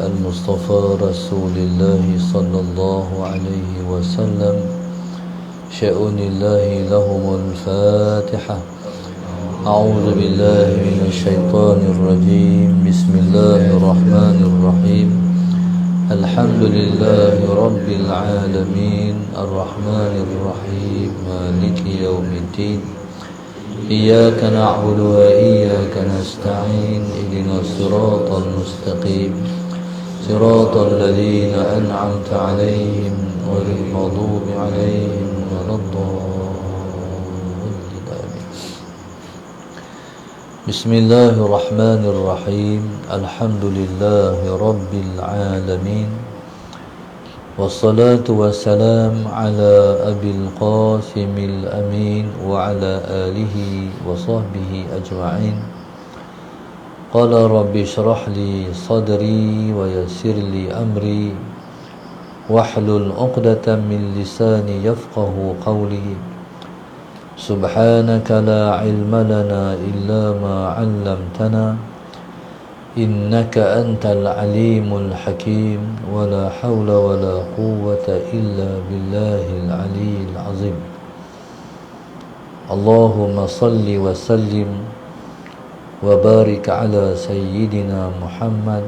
المصطفى رسول الله صلى الله عليه وسلم شأن الله لهم الفاتحة. أعوذ بالله من الشيطان الرجيم. بسم الله الرحمن الرحيم. الحمد لله رب العالمين الرحمن الرحيم مالك يوم الدين. إياك نعبد وإياك نستعين. اهدنا الصراط المستقيم صراط الذين أنعمت عليهم غير المغضوب عليهم ولا الضالين. بسم الله الرحمن الرحيم. الحمد لله رب العالمين والصلاة والسلام على أبي القاسم الأمين وعلى آله وصحبه أجمعين. قال رب اشرح لي صدري ويسر لي أمري واحلل عقدة من لساني يفقه قولي. سبحانك لا علم لنا إلا ما علمتنا إنك أنت العليم الحكيم. ولا حول ولا قوة إلا بالله العلي العظيم. اللهم صل وسلم وبارك على سيدنا محمد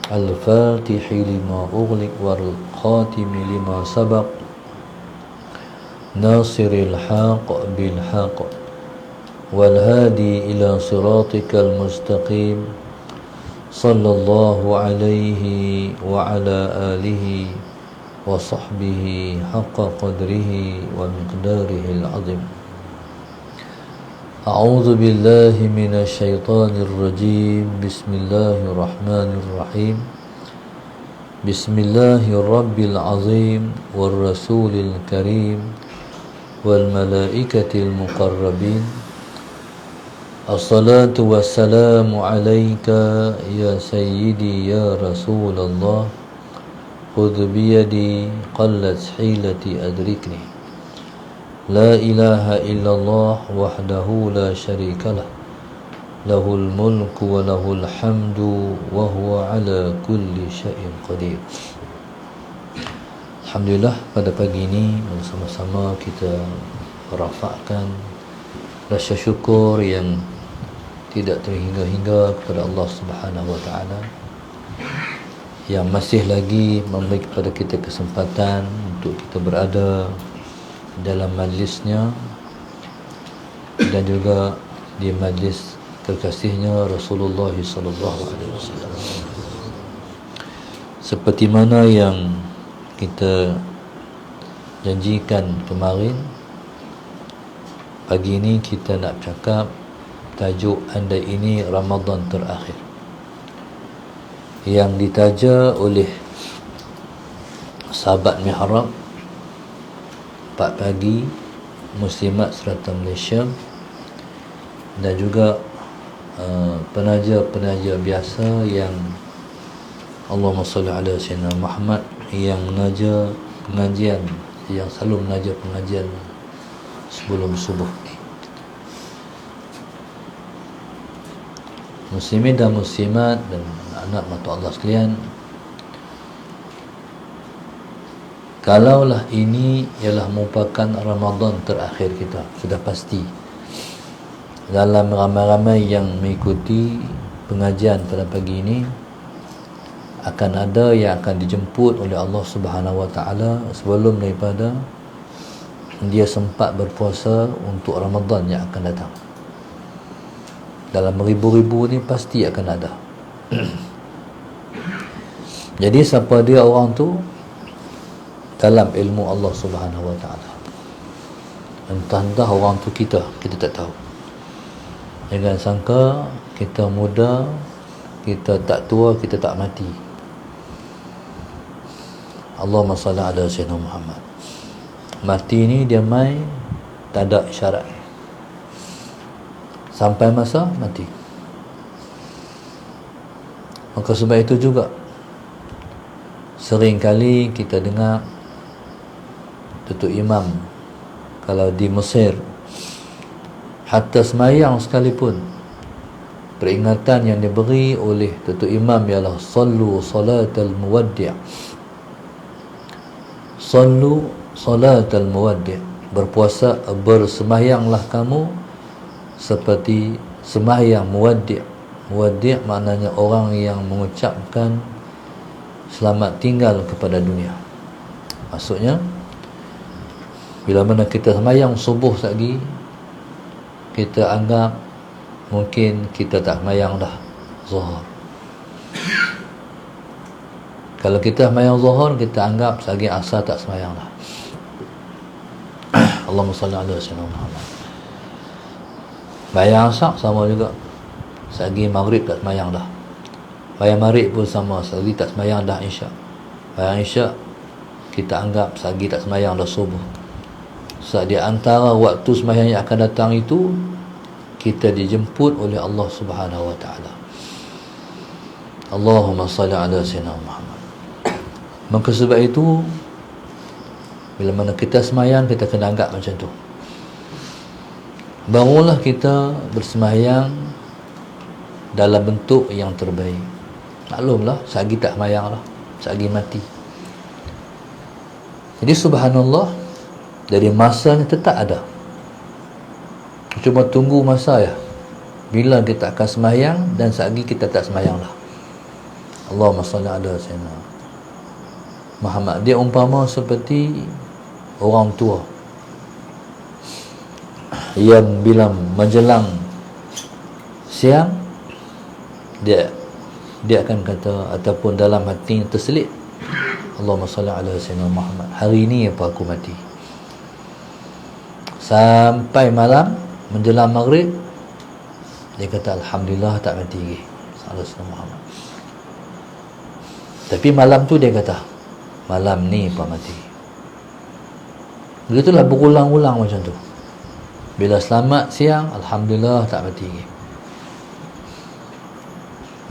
الفاتح لما أغلق والخاتم لما سبق ناصر الحق بالحق والهادي إلى صراطك المستقيم صلى الله عليه وعلى آله وصحبه حق قدره ومقداره العظيم. أعوذ بالله من الشيطان الرجيم. بسم الله الرحمن الرحيم. بسم الله الرب العظيم والرسول الكريم والملائكة المقربين. الصلاة والسلام عليك يا سيدي يا رسول الله. خذ بيدي قلت حيلتي أدركني. لا إله إلا الله وحده لا شريك له. له الملك وله الحمد وهو على كل شيء قدير. Alhamdulillah, pada pagi ini bersama-sama kita rafakkan rasa syukur yang tidak terhingga-hingga kepada Allah Subhanahu wa taala yang masih lagi memberi kepada kita kesempatan untuk kita berada dalam majlisnya dan juga di majlis terkasihnya Rasulullah sallallahu alaihi wasallam. Seperti mana yang kita janjikan kemarin, pagi ini kita nak cakap tajuk andai ini Ramadan terakhir, yang ditaja oleh sahabat Mihrab, Pak Pagi, Muslimat serta Malaysia, dan juga penaja-penaja biasa yang Allahumma salli ala Sayyidina Muhammad, yang menaja pengajian, yang selalu menaja pengajian sebelum subuh. Muslimin dan muslimat dan anak mata Allah sekalian, kalaulah ini ialah merupakan Ramadan terakhir kita, sudah pasti dalam ramai-ramai yang mengikuti pengajian pada pagi ini akan ada yang akan dijemput oleh Allah Subhanahu wa taala sebelum daripada dia sempat berpuasa untuk Ramadan yang akan datang. Dalam ribu-ribu ni pasti akan ada. Jadi siapa dia orang tu dalam ilmu Allah Subhanahu wa taala. Entah orang tu kita tak tahu. Jangan sangka kita muda, kita tak tua, kita tak mati. Allahumma salli ala Sayyidina Muhammad. Mati ni dia mai tak ada isyarat. Sampai masa mati. Maka sebab itu juga sering kali kita dengar Datuk Imam kalau di Mesir, hatta semayang sekalipun peringatan yang diberi oleh Datuk Imam ialah sallu salatal muwaddi'. Sallu salatal muwaddi', berpuasa, bersembahyanglah kamu seperti sembahyang muwaddi'. Muwaddi' maknanya orang yang mengucapkan selamat tinggal kepada dunia. Maksudnya bila mana kita sembahyang subuh lagi, kita anggap mungkin kita tak sembahyang dah zuhur. Kalau kita sembahyang zuhur, kita anggap lagi asar tak sembahyang dah. Allahumma salli ala sayyidina Muhammad. Sembahyang asar sama juga, selagi maghrib tak sembahyang dah. Sembahyang maghrib pun sama, selagi tak sembahyang dah isyak. Sembahyang isyak kita anggap selagi tak sembahyang dah subuh. Di antara waktu sembahyang yang akan datang itu, kita dijemput oleh Allah Subhanahu wa taala. Allahumma salli ala sayyidina Muhammad. Maka sebab itu bila mana kita sembahyang, kita kena anggap macam tu. Barulah kita bersembahyang dalam bentuk yang terbaik. Maklumlah, selagi tak sembahyang lah, selagi mati. Jadi subhanallah, dari masanya tetap ada. Cuma tunggu masa ya, bila kita akan sembahyang dan selagi kita tak sembahyang lah. Allahumma salli ala sayyidina Muhammad. Dia umpama seperti orang tua yang bila menjelang siang, dia akan kata, ataupun dalam hati terselit, Allahumma salli ala sayyidina Muhammad, hari ini apa aku mati. Sampai malam menjelang maghrib, dia kata alhamdulillah tak mati lagi, sallallahu alaihi Muhammad. Tapi malam tu dia kata, malam ni apa mati. Begitulah berulang-ulang macam tu. Bila selamat siang, alhamdulillah tak mati lagi.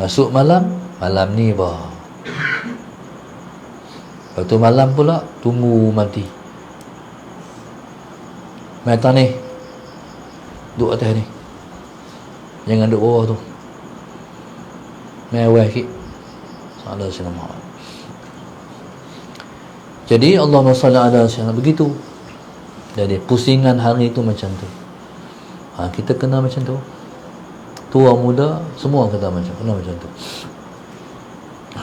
Masuk malam, malam ni apa. Lepas tu malam pula tunggu mati. Mata ni duduk atas ni, jangan duduk bawah tu, mewah sikit. Sallallahu alaihi wasallam. Jadi Allahumma salli ala sayyidina, begitu. Jadi pusingan hari itu macam tu. Kita kena macam tu. Tua muda semua kena macam tu.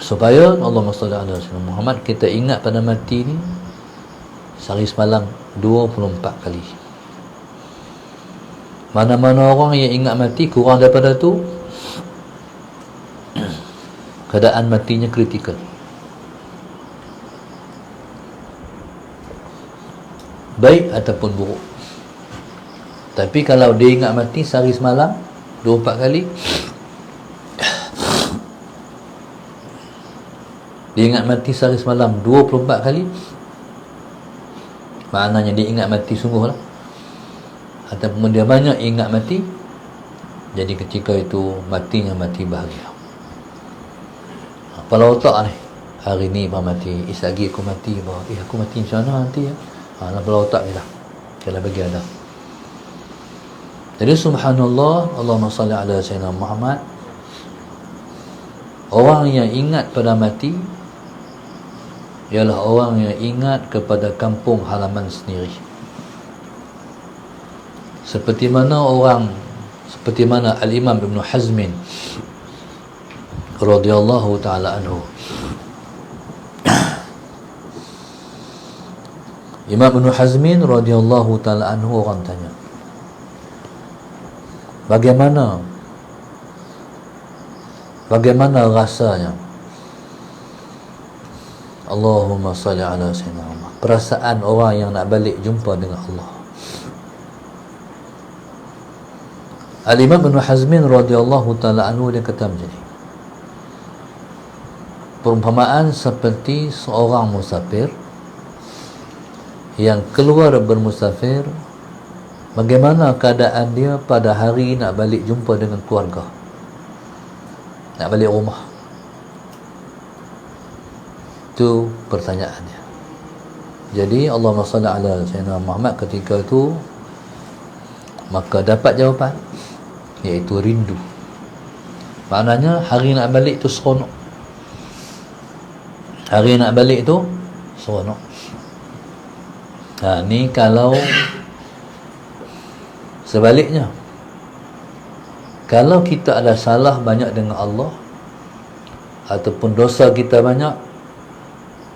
Supaya Allahumma salli ala sayyidina Muhammad, kita ingat pada mati ni sehari semalam 24 kali. Mana-mana orang yang ingat mati kurang daripada tu, keadaan matinya kritikal. Baik ataupun buruk. Tapi kalau dia ingat mati sehari semalam 24 kali, dia ingat mati sehari semalam 24 kali, maknanya dia ingat mati sungguh lah. Ataupun dia banyak ingat mati, jadi ketika itu matinya mati bahagia. Kepala otak ni, hari ni apa mati, lagi aku mati, aku mati macam mana nanti ya. Kepala otak ni lah, kalau bagi ada. Jadi subhanallah, Allahumma salli ala sayyidina Muhammad. Orang yang ingat pada mati ialah orang yang ingat kepada kampung halaman sendiri. Seperti mana Al-Imam Ibn Hazmin radhiyallahu ta'ala anhu. Imam Ibn Hazmin radhiyallahu ta'ala anhu, orang tanya, bagaimana rasanya, Allahumma salli ala sayyidina Muhammad, perasaan orang yang nak balik jumpa dengan Allah. Al-Imam Ibn Hazmin radhiyallahu ta'ala anhu, dia kata macam ni, perumpamaan seperti seorang musafir yang keluar bermusafir, bagaimana keadaan dia pada hari nak balik jumpa dengan keluarga, nak balik rumah. Itu pertanyaannya. Jadi Allahumma salli ala sayyidina Muhammad ketika itu, maka dapat jawapan, iaitu rindu. Maknanya hari nak balik tu seronok. Hari nak balik tu seronok. Ni kalau sebaliknya, kalau kita ada salah banyak dengan Allah ataupun dosa kita banyak,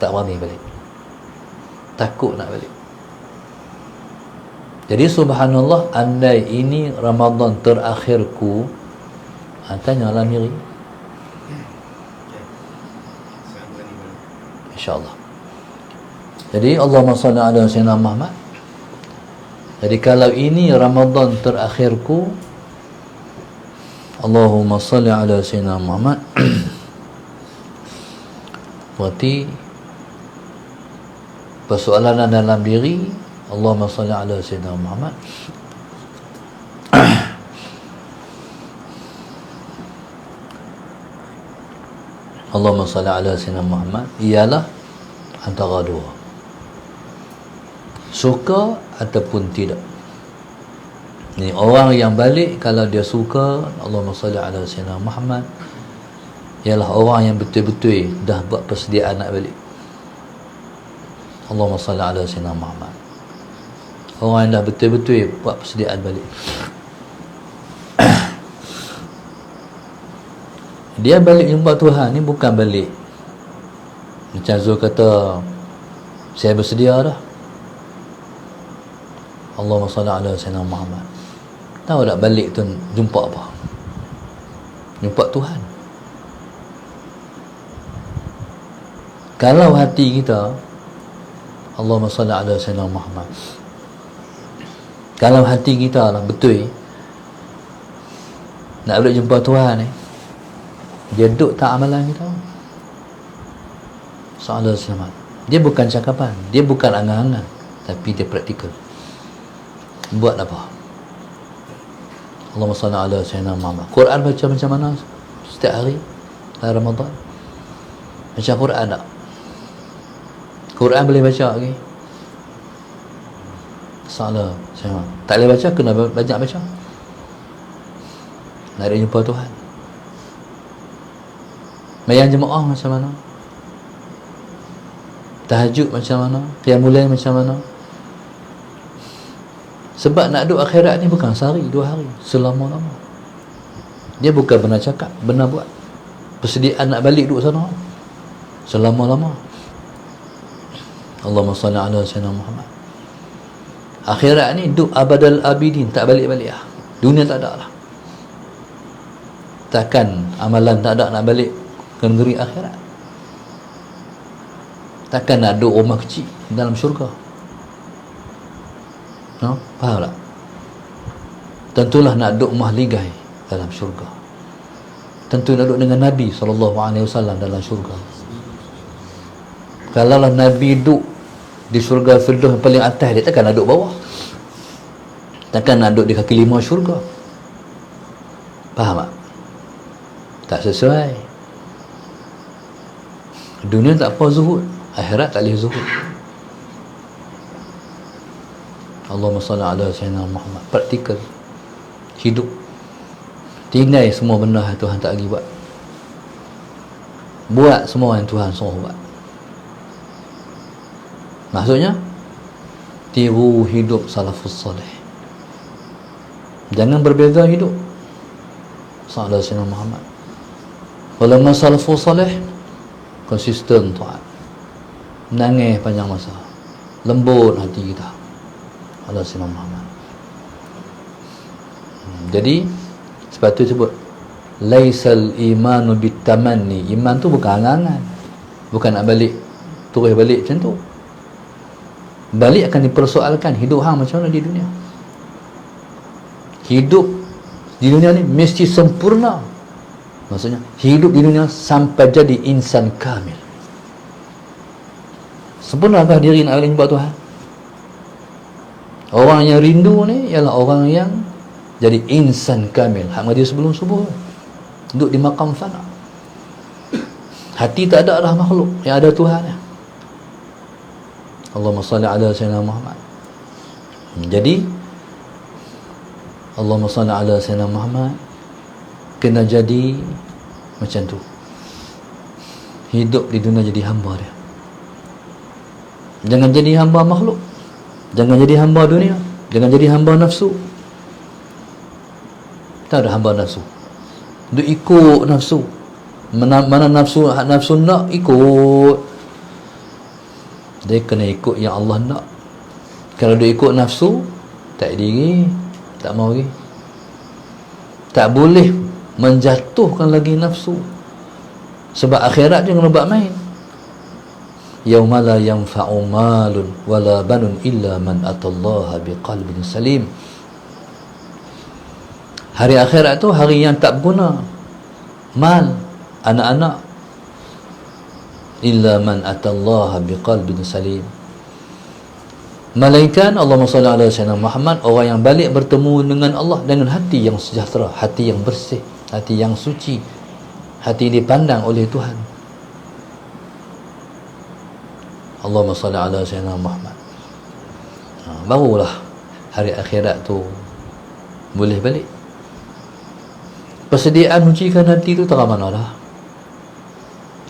tak berani balik, takut nak balik. Jadi subhanallah, andai ini Ramadan terakhirku, tanyalah Miri, InsyaAllah. Jadi Allahumma salli ala Sayyidina Muhammad. Jadi kalau ini Ramadan terakhirku, Allahumma salli ala Sayyidina Muhammad, berarti persoalan dalam diri, Allahumma salli ala Sayyidina Muhammad. Allahumma salli ala Sayyidina Muhammad ialah antara dua, suka ataupun tidak. Ni orang yang balik, kalau dia suka Allahumma salli ala Sayyidina Muhammad, ialah orang yang betul-betul dah buat persediaan nak balik. Allahumma salli ala Sayyidina Muhammad. Orang yang dah betul-betul buat persediaan balik. Dia balik jumpa Tuhan ni bukan balik macam Zul kata, saya bersedia dah, Allahumma salli ala Sayyidina Muhammad. Tahu tak balik tu jumpa apa? Jumpa Tuhan. Kalau hati kita Allahumma salli ala Sayyidina Muhammad, kalau hati kita lah betul nak balik jumpa Tuhan ni, dia duduk tak amalan kita. Soalan selamat. Dia bukan cakapan, dia bukan angan-angan, tapi dia praktikal. Buat apa? Allahumma salli ala Sayyidina Muhammad. Quran baca macam mana setiap hari dalam Ramadan? Baca Quran tak? Quran boleh baca lagi? Salah saya. Tak boleh baca, kena banyak baca. Nak jumpa Tuhan. Mayang jemaah macam mana? Tahajud macam mana? Qiyamul lail macam mana? Sebab nak duduk akhirat ni bukan sehari, 2 hari, selama-lama. Dia bukan benar cakap, benar buat. Persediaan nak balik duduk sana selama-lama. Allahumma salli ala Sayyidina Muhammad. Akhirat ni duduk abadal abidin, tak balik-balik lah. Dunia tak ada lah. Takkan amalan tak ada nak balik ke negeri akhirat. Takkan nak duduk rumah kecil dalam syurga. No? Faham tak? Tentulah nak duduk rumah ligai dalam syurga. Tentu nak duduk dengan Nabi SAW dalam syurga. Kalaulah Nabi duduk di syurga Firdaus yang paling atas, dia takkan nak duduk bawah. Takkan nak duduk di kaki 5 syurga. Faham tak? Tak sesuai. Dunia tak apa zuhud, akhirat tak boleh zuhud. Allahumma salli ala Sayyidina Muhammad. Praktikal, hidup, tinggal semua benda yang Tuhan tak lagi buat. Buat semua yang Tuhan suruh buat. Maksudnya tiru hidup salafus salih. Jangan berbeza hidup. Sallallahu alaihi wasallam Muhammad. Ulama salafus salih konsisten taat, nangis panjang masa, lembut hati kita. Allah Sayyidina Muhammad. Jadi sebab tu sebut laisal imanu bitamanni. Iman tu bukan angan-angan, bukan nak balik turun balik macam tu. Balik akan dipersoalkan, hidup hang macam mana di dunia. Hidup di dunia ni mesti sempurna. Maksudnya hidup di dunia sampai jadi insan kamil. Sempurnakah diri nak jumpa Tuhan? Orang yang rindu ni ialah orang yang jadi insan kamil. Hak dia sebelum subuh duduk di makam fana. Hati tak ada lah makhluk, yang ada Tuhan ya. Allahumma salli ala Sayyidina Muhammad. Jadi Allahumma salli ala Sayyidina Muhammad kena jadi macam tu. Hidup di dunia jadi hamba dia. Jangan jadi hamba makhluk, jangan jadi hamba dunia, jangan jadi hamba nafsu. Tak ada hamba nafsu. Duk ikut nafsu. Mana nafsu nak ikut. Dia kena ikut yang Allah nak. Kalau dia ikut nafsu, tak diri, tak mau lagi. Tak boleh menjatuhkan lagi nafsu. Sebab akhirat jangan buat main. Yauma la yanfa'u malun wala banun illa man atallaha biqalbin salim. Hari akhirat tu hari yang tak berguna. Mal, anak-anak, illa man atallaha biqalbin salim. Malaikat, Allahumma salli ala sayyidina Muhammad, orang yang balik bertemu dengan Allah dengan hati yang sejahtera, hati yang bersih, hati yang suci, hati yang dipandang oleh Tuhan. Allahumma salli ala sayyidina Muhammad. Barulah hari akhirat tu boleh balik. Persediaan mencucikan hati tu tak mana dah.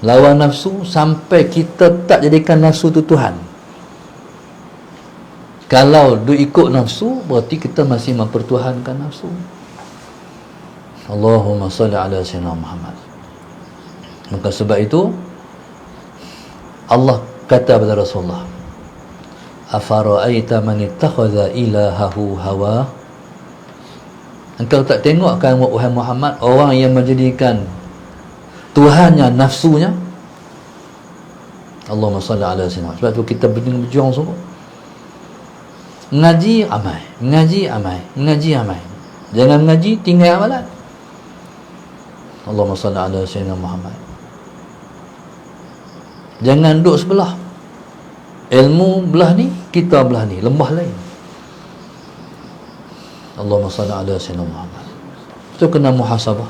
Lawan nafsu sampai kita tak jadikan nafsu tu Tuhan. Kalau du ikut nafsu, berarti kita masih mempertuhankan nafsu. Allahumma salli ala sayyidina Muhammad. Maka sebab itu Allah kata kepada Rasulullah, afara'aita man ittakhadha ilahahu hawa. Engkau tak tengok kan wahai Muhammad, orang yang menjadikan Tuhannya nafsunya. Allahumma salli ala sayyidina. Sebab tu kita berjuang sungguh. Ngaji amai, ngaji amai, ngaji amai. Jangan ngaji tinggal amalan. Allahumma salli ala sayyidina Muhammad. Jangan duduk sebelah. Ilmu belah ni, kita belah ni, lembah lain. Allahumma salli ala sayyidina Muhammad. Itu kena muhasabah.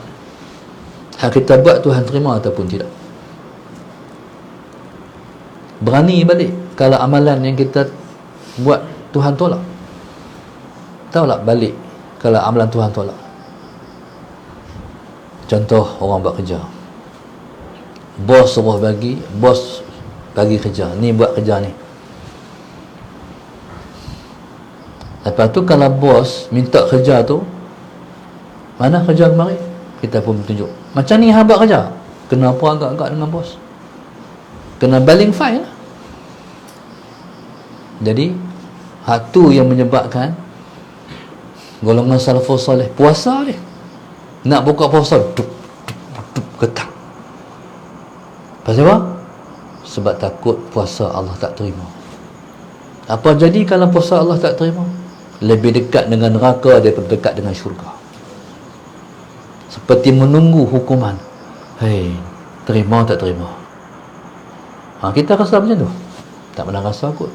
Hak kita buat Tuhan terima ataupun tidak. Berani balik kalau amalan yang kita buat Tuhan tolak. Tahu tak balik kalau amalan Tuhan tolak. Contoh orang buat kerja, bos suruh bagi, bos bagi kerja, ni buat kerja ni. Lepas tu kalau bos minta kerja tu, mana kerja kemarin, kita pun tunjuk macam ni hang buat kerja. Kenapa agak-agak dengan bos? Kena baling file lah. Jadi hak tu yang menyebabkan golongan salafus soleh puasa dia nak buka puasa dup getah. Pasal apa? Sebab takut puasa Allah tak terima. Apa jadi kalau puasa Allah tak terima? Lebih dekat dengan neraka daripada dekat dengan syurga. Seperti menunggu hukuman. Hei, terima tak terima? Kita rasa macam tu? Tak pernah rasa kot.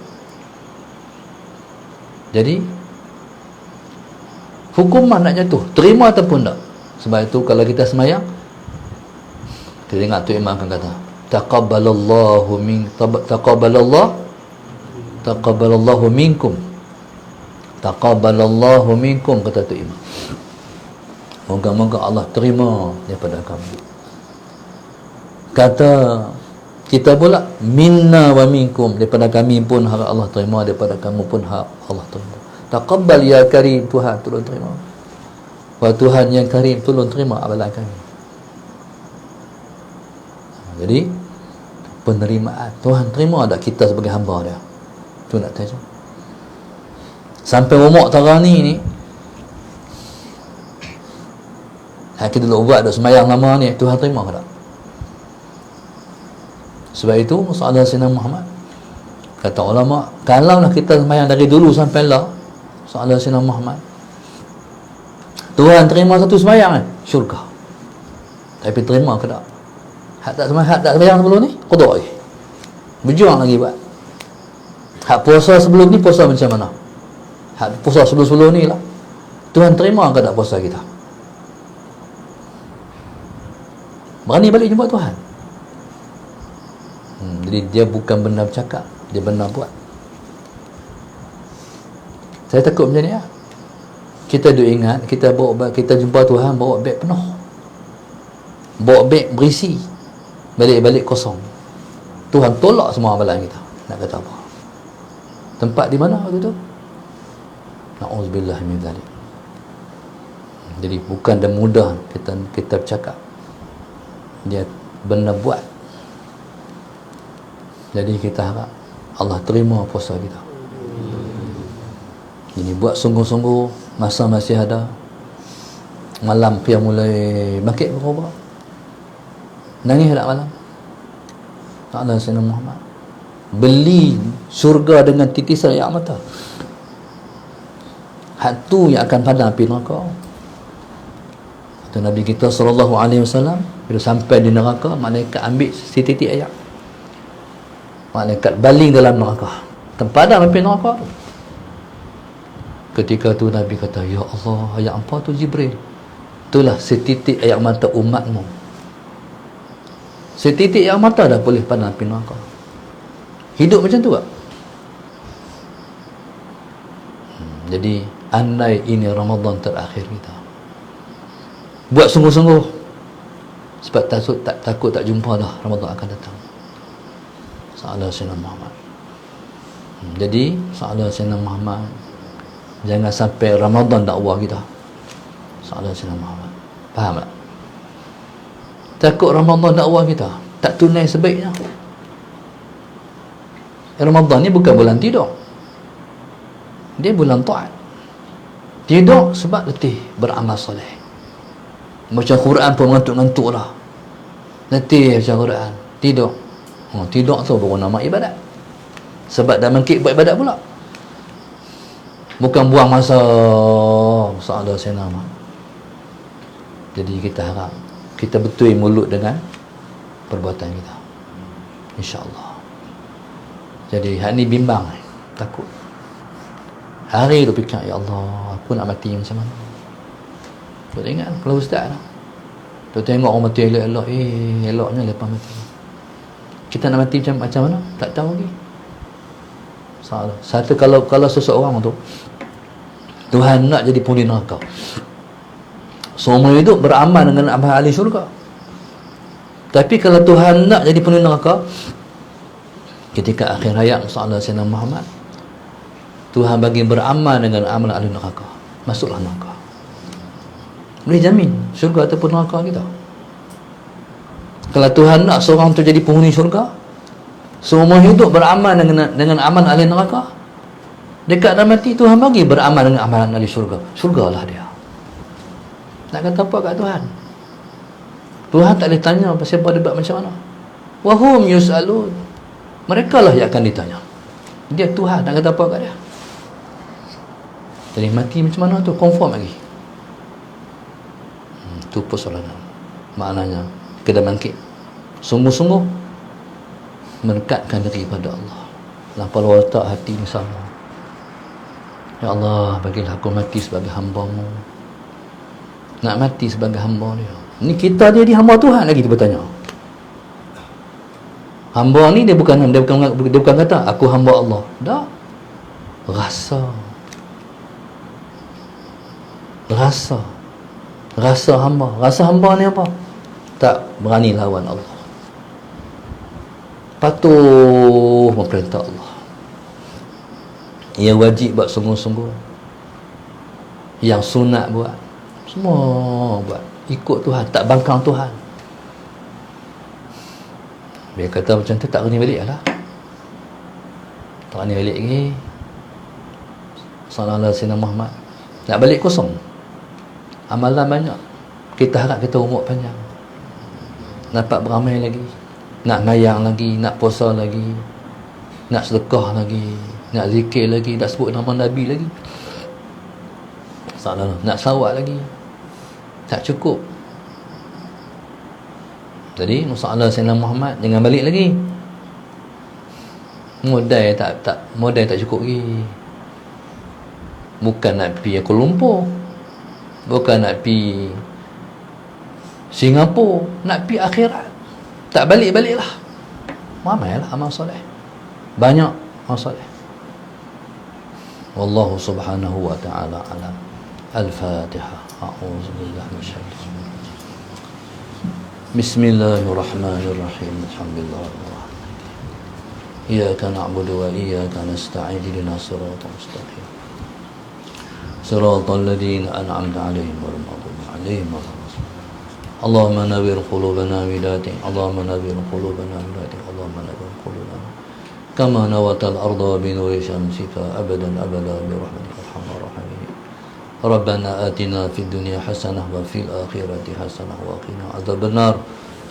Jadi hukuman nak jatuh, terima ataupun tak. Sebab itu kalau kita semayang, kita ingat tu imam akan kata, taqabbalallahu minkum, taqabbalallahu minkum, kata tu imam. Moga-moga Allah terima daripada kamu. Kata kita pula, minna wa minkum, daripada kami pun harap Allah terima, daripada kamu pun harap Allah terima. Taqabbal ya karim, Tuhan tolong terima. Wah Tuhan yang karim, tolong terima amalan kami. Jadi penerimaan, Tuhan terima tak kita sebagai hamba dia? Tu nak tanya. Sampai umur tarani ni, kita dulu buat dah semayang lama ni, Tuhan terima ke tak? Sebab itu masalah Sayyidina Muhammad, kata ulama, kalaulah kita semayang dari dulu sampai lah, masalah Sayyidina Muhammad, Tuhan terima satu semayang kan, syurga. Tapi terima ke tak? Hak tak semayang sebelum ni, qada lagi, berjuang lagi buat. Hak puasa sebelum ni, puasa macam mana? Hak puasa sebelum ni lah, Tuhan terima ke tak puasa kita? Berani balik jumpa Tuhan. Jadi dia bukan benar bercakap, dia benar buat. Saya takut macam ni lah. Kita duk ingat, kita jumpa Tuhan bawa beg penuh. bawa beg berisi, balik-balik kosong. Tuhan tolak semua amalan kita. Nak kata apa? Tempat di mana waktu tu? Na'udzubillah min dzalik. Jadi bukan dan mudah kita bercakap, dia benar buat. Jadi kita harap Allah terima puasa kita. Jadi buat sungguh-sungguh, masa masih ada. Malam qiyamul lail, bangkit berubah. Nangis tak malam? Allah Sayyidina Muhammad beli syurga dengan titisan air mata. Hak tu yang akan padam api neraka. Kata Nabi kita SAW, bila sampai di neraka, malaikat ambil setitik air, malaikat baling dalam neraka, terpadam api neraka tu. Ketika tu Nabi kata, ya Allah, ayat apa tu Jibril? Itulah setitik air mata umatmu. Setitik air mata dah boleh padam api neraka. Hidup macam tu tak? Jadi andai ini Ramadan terakhir kita, buat sungguh-sungguh, sebab takut tak jumpa dah Ramadan akan datang. Salam Sayyidina Muhammad. Jadi salam Sayyidina Muhammad, jangan sampai Ramadan dakwah kita. Salam Sayyidina Muhammad. Faham tak? Takut Ramadan dakwah kita tak tunai sebaiknya. Ramadan ni bukan bulan tidur, dia bulan taat. Tidur sebab letih beramal soleh. Baca Quran pun ngantuk-ngantuk lah, letih baca Quran, tidur. Tidur tu baru nama ibadat. Sebab dah mengkik buat ibadat pula, bukan buang masa. Salah saya nama. Jadi kita harap kita betul mulut dengan perbuatan kita, insya-Allah. Jadi hari ni bimbang, takut. Hari tu fikir, ya Allah, aku nak mati macam mana? Tu ingat kalau ustaz lah, tu tengok orang mati elok-elok, eloknya lepas mati. Kita nak mati macam mana? Tak tahu lagi. Salah. Satu, kalau seseorang tu Tuhan nak jadi penghuni neraka, seumur hidup beramal dengan amal ahli syurga. Tapi kalau Tuhan nak jadi penghuni neraka, ketika akhir hayat sallallahu alaihi wasallam Muhammad, Tuhan bagi beramal dengan amal ahli neraka, masuklah neraka. Boleh jamin syurga ataupun neraka kita. Kalau Tuhan nak seorang tu jadi penghuni syurga, seumur hidup beramal dengan amal ahli neraka, dekat dah mati Tuhan bagi beramal dengan amalan ahli syurga, syurgalah dia. Nak kata apa kat Tuhan? Tuhan tak boleh tanya pasal debat macam mana. Wahum yus'alun, mereka lah yang akan ditanya. Dia Tuhan, nak kata apa kat dia? Jadi mati macam mana tu confirm lagi. Tu persoalan. Maknanya kita bangkit sungguh-sungguh mendekatkan diri kepada Allah. Lapar watak hati ni sama. Ya Allah, bagilah aku mati sebagai hamba-Mu. Nak mati sebagai hamba dia. Ni kita jadi hamba Tuhan lagi, dia bertanya. Hamba ni dia bukan kata aku hamba Allah. Dah. Rasa hamba. Rasa hamba ni apa? Tak berani lawan Allah. Patuh memerintah Allah. Ia wajib buat sungguh-sungguh. Yang sunat buat. Semua buat. Ikut Tuhan, tak bangkang Tuhan. Dia kata macam tu, tak berani balik lah. Tak berani balik lagi. Sallallahu alaihi wasallam Muhammad. Nak balik kosong. Amalan banyak. Kita harap kita umur panjang, dapat beramal lagi, nak mayang lagi, nak puasa lagi, nak sedekah lagi, nak zikir lagi, nak sebut nama Nabi lagi, nak salawat lagi. Tak cukup. Jadi masalah Sayyidina Muhammad jangan balik lagi. Modal tak cukup lagi. Bukan nak pergi Kuala Lumpur, bukan nak pergi Singapura, nak pergi akhirat. Tak balik-baliklah. Ramailah amal soleh. Banyak amal soleh. Wallahu subhanahu wa ta'ala alam. Al-Fatihah. A'udzubillahi minasyaitanir rajim. Bismillahirrahmanirrahim. Alhamdulillah. Iyyaka na'budu wa iyyaka nasta'in. Ihdinas siratal mustaqim. Siratal ladzina an'amta 'alaihim ghairil maghdubi 'alaihim waladdallin. Allahumma nawwir qulubana bidatik. Allahumma nawwir qulubana bidatik. Allahumma nawwir qulubana kama nawatal arda bi nuri syamsika abadan abada bi rahmatika arhamar rahimin. Rabbana atina fid dunya hasanah wa fil akhirati hasanah wa qina adzabannar.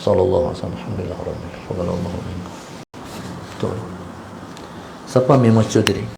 Sallallahu alaihi wasallam. Alhamdulillah rabbil alamin. Siapa memang Chaudhry?